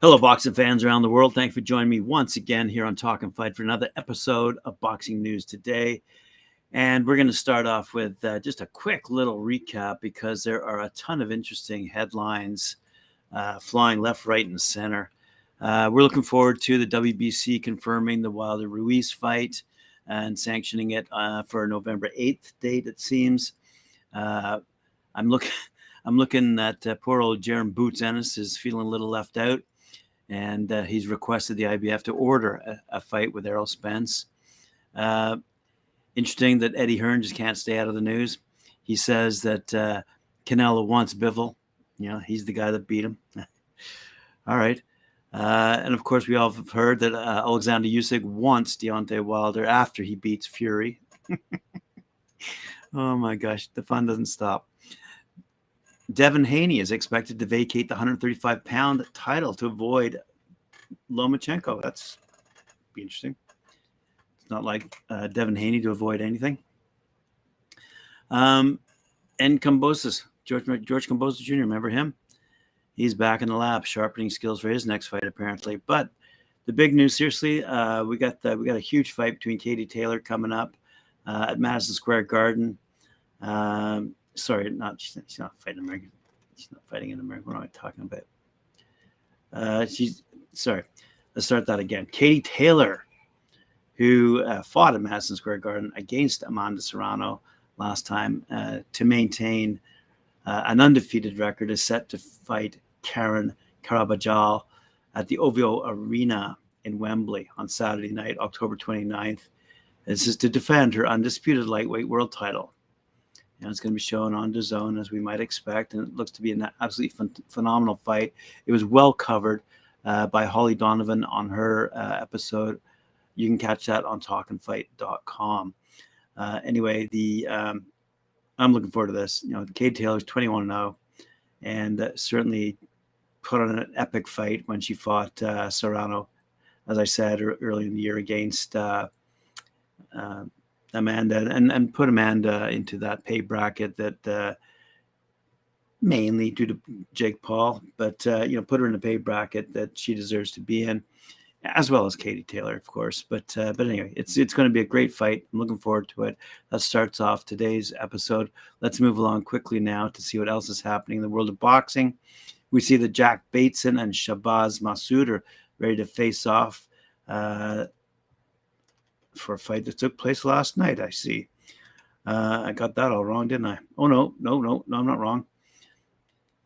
Hello, boxing fans around the world. Thanks for joining me once again here on Talkin Fight for another episode of Boxing News Today. And we're going to start off with just a quick little recap because there are a ton of interesting headlines flying left, right, and center. We're looking forward to the WBC confirming the Wilder-Ruiz fight and sanctioning it for November 8th date, it seems. I'm looking at poor old Jerem Boots Ennis is feeling a little left out. And he's requested the IBF to order a fight with Errol Spence. Interesting that Eddie Hearn just can't stay out of the news. He says that Canelo wants Bivol. You know, he's the guy that beat him. All right. And, of course, we all have heard that Alexander Usyk wants Deontay Wilder after he beats Fury. Oh, my gosh. The fun doesn't stop. Devin Haney is expected to vacate the 135-pound title to avoid Lomachenko. That's be interesting. It's not like Devin Haney to avoid anything. And Kambosos, George Kambosos Jr., remember him? He's back in the lab, sharpening skills for his next fight, apparently. But the big news, seriously, we got a huge fight between Katie Taylor coming up at Madison Square Garden. Sorry, she's not fighting American. She's not fighting in America. What am I talking about? Sorry. Let's start that again. Katie Taylor, who fought at Madison Square Garden against Amanda Serrano last time to maintain an undefeated record, is set to fight Karen Karabajal at the OVO Arena in Wembley on Saturday night, October 29th. This is to defend her undisputed lightweight world title. And it's going to be shown on DAZN, as we might expect, and it looks to be an absolutely phenomenal fight. It was well covered by Holly Donovan on her episode. You can catch that on talkinfight.com. Anyway, I'm looking forward to this. You know, Kate Taylor's 21-0, and certainly put on an epic fight when she fought Serrano, as I said earlier in the year, against Amanda, and put Amanda into that pay bracket that mainly due to Jake Paul, but put her in a pay bracket that she deserves to be in, as well as Katie Taylor, of course. But anyway, it's going to be a great fight. I'm looking forward to it. That starts off today's episode. Let's move along quickly now to see what else is happening in the world of boxing. We see that Jack Bateson and Shabazz Massoud are ready to face off for a fight that took place last night, I see. I got that all wrong, didn't I? Oh, no, I'm not wrong.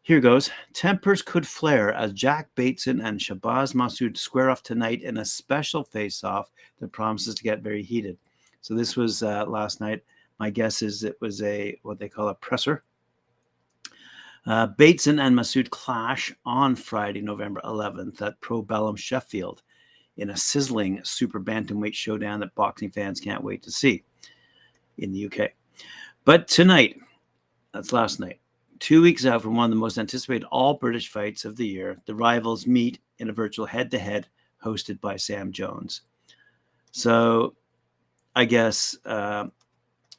Here goes. Tempers could flare as Jack Bateson and Shabazz Massoud square off tonight in a special face-off that promises to get very heated. So this was last night. My guess is it was what they call a presser. Bateson and Massoud clash on Friday, November 11th at Pro Bellum Sheffield, in a sizzling super bantamweight showdown that boxing fans can't wait to see in the UK. But tonight, that's last night, 2 weeks out from one of the most anticipated all-British fights of the year, the rivals meet in a virtual head-to-head hosted by Sam Jones. So I guess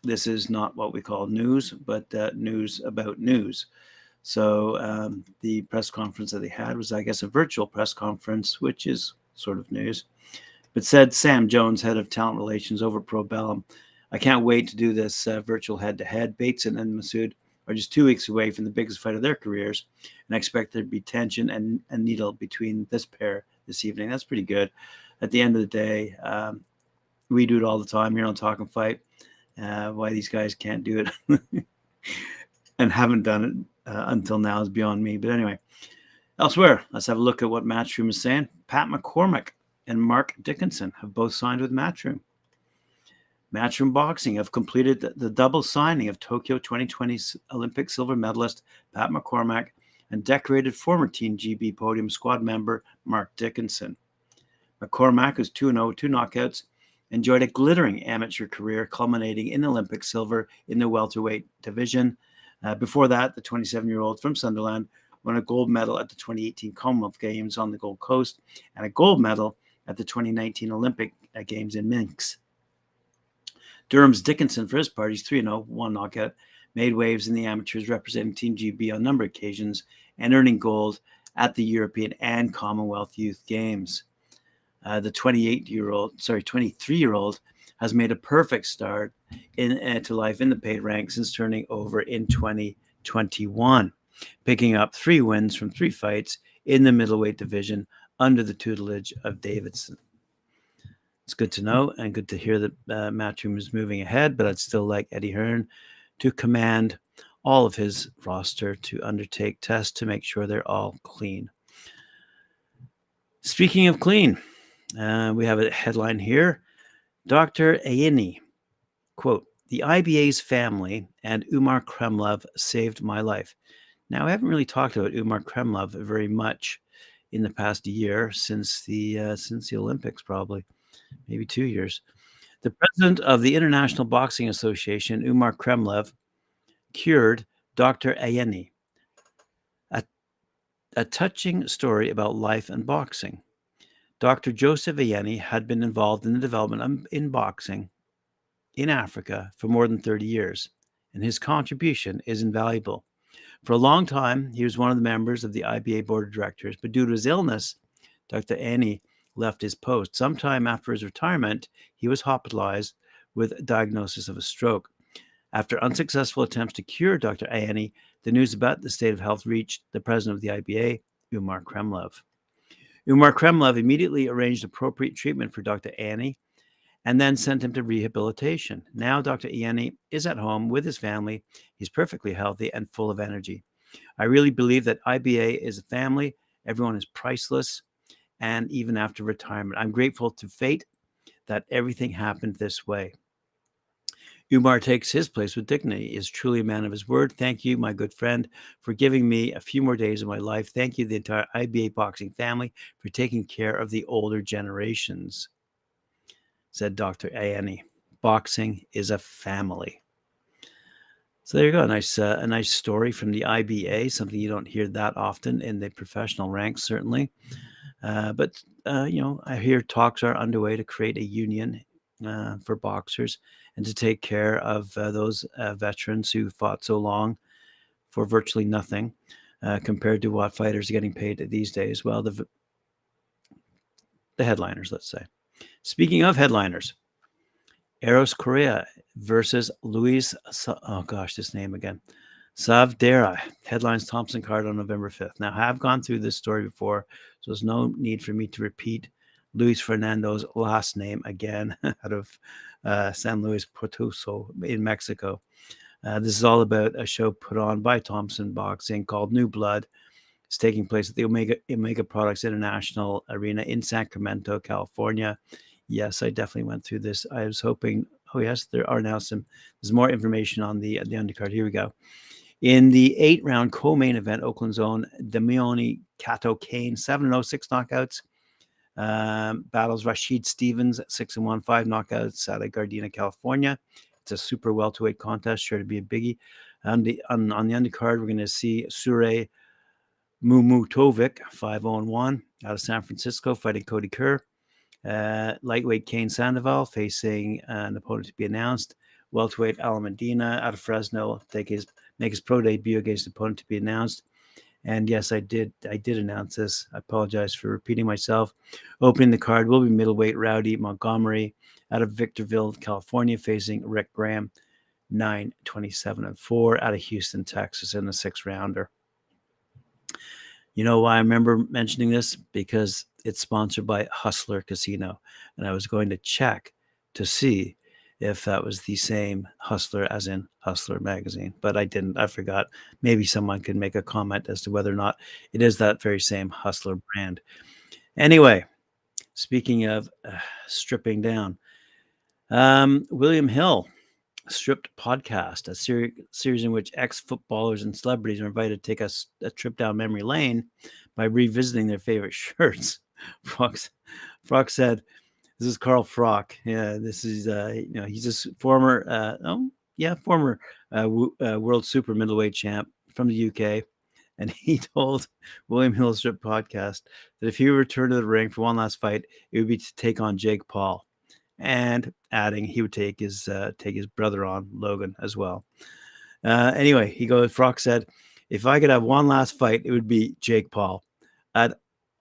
this is not what we call news, but news about news. So the press conference that they had was, I guess, a virtual press conference, which is sort of news, but said Sam Jones, head of talent relations over Pro Bellum, "I can't wait to do this virtual head-to-head. Bateson and Massoud are just 2 weeks away from the biggest fight of their careers, and I expect there to be tension and a needle between this pair this evening." That's pretty good. At the end of the day, we do it all the time here on Talkin Fight. Why these guys can't do it and haven't done it until now is beyond me. But anyway, elsewhere, let's have a look at what Matchroom is saying. Pat McCormack and Mark Dickinson have both signed with Matchroom. Matchroom Boxing have completed the double signing of Tokyo 2020 Olympic silver medalist Pat McCormack and decorated former Team GB podium squad member Mark Dickinson. McCormack, who's 2-0, 2 knockouts, enjoyed a glittering amateur career culminating in Olympic silver in the welterweight division. Before that, the 27-year-old from Sunderland won a gold medal at the 2018 Commonwealth Games on the Gold Coast and a gold medal at the 2019 Olympic Games in Minsk. Durham's Dickinson, for his part, he's 3-0, 1 knockout, made waves in the amateurs representing Team GB on a number of occasions and earning gold at the European and Commonwealth Youth Games. The 23-year-old has made a perfect start to life in the paid ranks since turning over in 2021, picking up 3 wins from 3 fights in the middleweight division under the tutelage of Davidson. It's good to know and good to hear that Matchroom is moving ahead, but I'd still like Eddie Hearn to command all of his roster to undertake tests to make sure they're all clean. Speaking of clean, we have a headline here. Dr. Ayeni, quote, "The IBA's family and Umar Kremlov saved my life." Now, I haven't really talked about Umar Kremlov very much in the past year since the Olympics, probably, maybe 2 years. The president of the International Boxing Association, Umar Kremlov, cured Dr. Ayeni, a touching story about life and boxing. Dr. Joseph Ayeni had been involved in the development in boxing in Africa for more than 30 years, and his contribution is invaluable. For a long time, he was one of the members of the IBA board of directors, but due to his illness, Dr. Ayeni left his post. Sometime after his retirement, he was hospitalized with a diagnosis of a stroke. After unsuccessful attempts to cure Dr. Ayeni, the news about the state of health reached the president of the IBA, Umar Kremlov. Umar Kremlov immediately arranged appropriate treatment for Dr. Ayeni and then sent him to rehabilitation. Now Dr. Ayeni is at home with his family. He's perfectly healthy and full of energy. I really believe that IBA is a family. Everyone is priceless, and even after retirement, I'm grateful to fate that everything happened this way. Umar takes his place with dignity. He is truly a man of his word. Thank you, my good friend, for giving me a few more days of my life. Thank you, the entire IBA boxing family, for taking care of the older generations, said Dr. Ayeni. Boxing is a family. So there you go. A nice story from the IBA, something you don't hear that often in the professional ranks, certainly. But I hear talks are underway to create a union for boxers and to take care of those veterans who fought so long for virtually nothing compared to what fighters are getting paid these days. Well, the headliners, let's say. Speaking of headliners, Eros Correa versus Luis, this name again, Savdera, headlines Thompson card on November 5th. Now, I have gone through this story before, so there's no need for me to repeat Luis Fernando's last name again out of San Luis Potosí in Mexico. This is all about a show put on by Thompson Boxing called New Blood. It's taking place at the Omega Products International Arena in Sacramento, California. Yes, I definitely went through this. I was hoping, yes, there's more information on the undercard. Here we go. In the 8-round co-main event, Oakland's own Damiani Kato Kane, 7-0, 6 knockouts. Battles Rashid Stevens, 6-1, 5 knockouts out of Gardena, California. It's a super welterweight contest, sure to be a biggie. On the undercard, we're going to see Sure Mumutovic, 5-0-1, out of San Francisco, fighting Cody Kerr. Lightweight Kane Sandoval facing an opponent to be announced. Welterweight Alan Medina out of Fresno make his pro debut against an opponent to be announced. And yes, I did announce this. I apologize for repeating myself. Opening the card will be middleweight Rowdy Montgomery out of Victorville, California, facing Rick Graham, 9-27-4 out of Houston, Texas, in the 6-rounder. You know why I remember mentioning this? Because it's sponsored by Hustler Casino. And I was going to check to see if that was the same Hustler as in Hustler magazine. But I didn't. I forgot. Maybe someone could make a comment as to whether or not it is that very same Hustler brand. Anyway, speaking of stripping down, William Hill Stripped podcast, a series in which ex-footballers and celebrities are invited to take a trip down memory lane by revisiting their favorite shirts. Froch said, this is Carl Froch. Yeah, this is, he's a former world super middleweight champ from the UK. And he told William Hill Strip podcast that if he returned to the ring for one last fight, it would be to take on Jake Paul. And adding he would take his brother on, Logan, as well. Anyway, Froch said, if I could have one last fight, it would be Jake Paul. I'd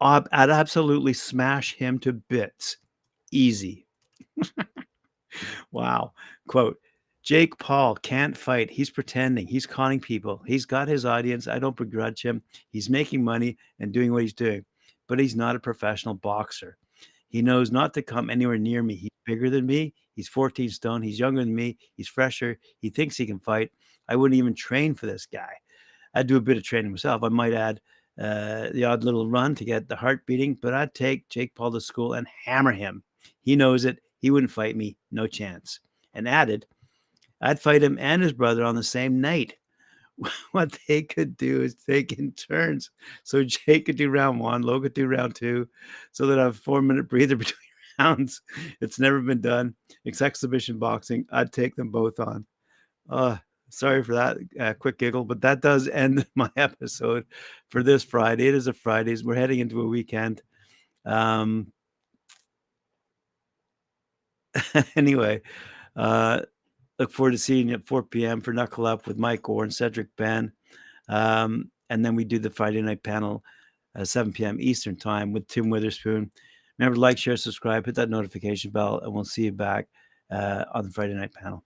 I'd absolutely smash him to bits. Easy. Wow. Quote, Jake Paul can't fight. He's pretending. He's conning people. He's got his audience. I don't begrudge him. He's making money and doing what he's doing, but he's not a professional boxer. He knows not to come anywhere near me. He's bigger than me. He's 14 stone. He's younger than me. He's fresher. He thinks he can fight. I wouldn't even train for this guy. I'd do a bit of training myself. I might add the odd little run to get the heart beating, but I'd take Jake Paul to school and hammer him. He knows it. He wouldn't fight me. No chance. And added, I'd fight him and his brother on the same night. What they could do is take in turns. So Jake could do round one, Logan could do round two, so that I have a 4-minute breather between rounds. It's never been done. It's exhibition boxing. I'd take them both on. Sorry for that quick giggle, but that does end my episode for this Friday. It is a Friday. We're heading into a weekend. Anyway, look forward to seeing you at 4 p.m. for Knuckle Up with Mike Orr and Cedric Ben. And then we do the Friday night panel at 7 p.m. Eastern time with Tim Witherspoon. Remember to like, share, subscribe, hit that notification bell, and we'll see you back on the Friday night panel.